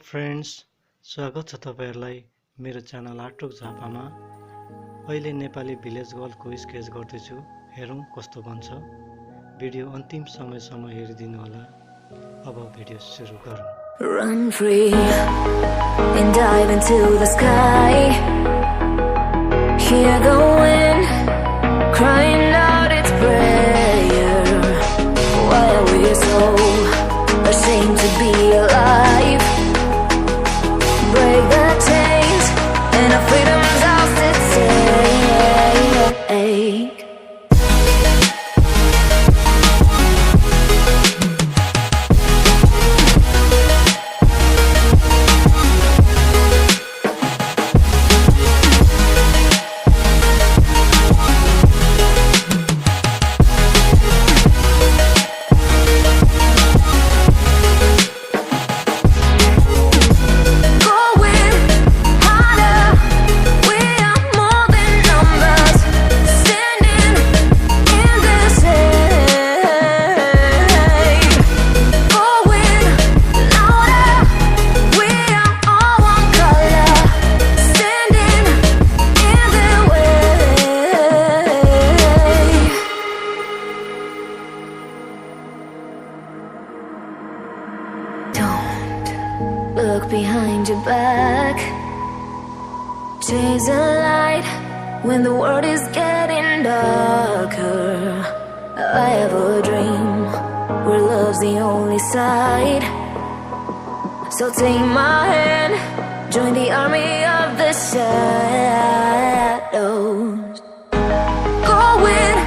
Friends, स्वागत छ तपाईहरुलाई मेरो च्यानल आर्टक झापामा। अहिले नेपाली भिलेज गर्लको स्केच गर्दैछु। हेरौं कस्तो बन्छ। भिडियो अन्तिम समयसम्म हेरिदिनु होला। अब भिडियो सुरु गरौं। Run free and dive into the sky. Hear the wind crying out its prayer. Why are we so ashamed to be alive? Break the chains and our freedom's ours to take. Look behind your back. Chase a light when the world is getting darker. I have a dream where love's the only side. So take my hand, join the army of the shadows. Going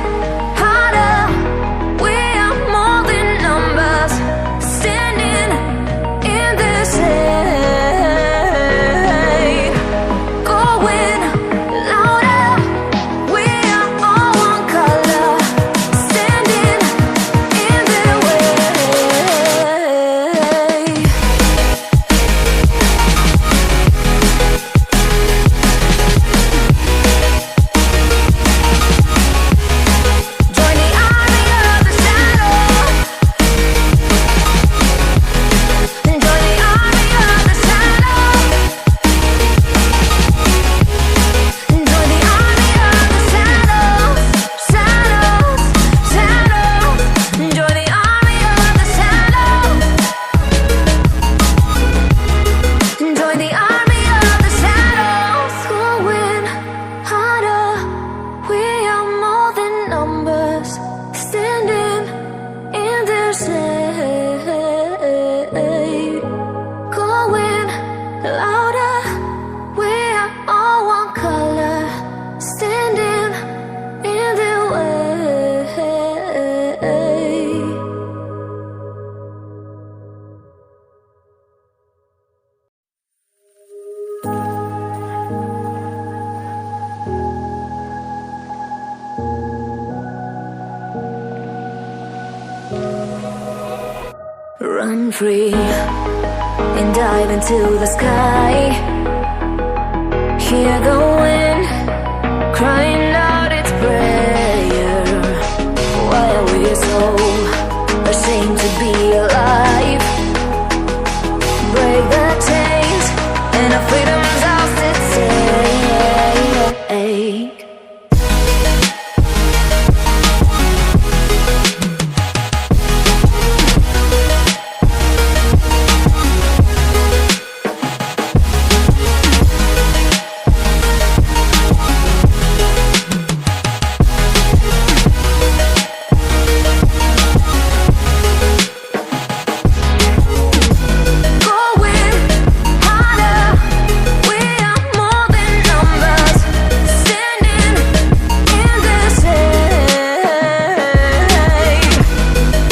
harder, we are more than numbers. Standing in this aid. Going louder, we are all one color. Standing in their way. Join the army of the shadow. Join the army of the shadow. Join the army of the shadows, shadows, shadows. Join the army of the shadows. Join the army of the shadows. Going harder, we are more than numbers. Standing in their shade. Going louder, we are all one color. Standing in their way. Run free and dive into the sky. Hear the wind crying out its prayer. Why are we so ashamed to be alive? Break the chains and our freedom's ours to take. Going harder, we are more than numbers. Standing in this aid.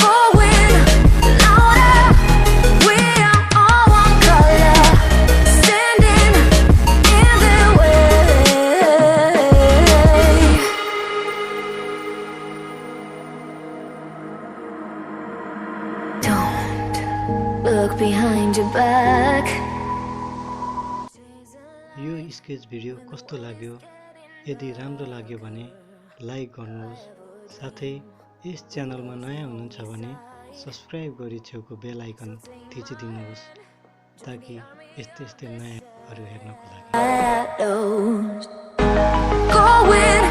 Going louder, we are all one color. Standing in their way. Don't look behind your back. Yo sketch video कस्तो लाग्यो? यदि राम्रो लाग्यो भने like गर्नुहोस्। साथै yes च्यानलमा नयाँ हुनुहुन्छ भने सब्स्क्राइब गरी छेउको बेल आइकन थिचिदिनुहोस्। ताकि यस्तै यस्तै नयाँहरू हेर्नको लागि shadows going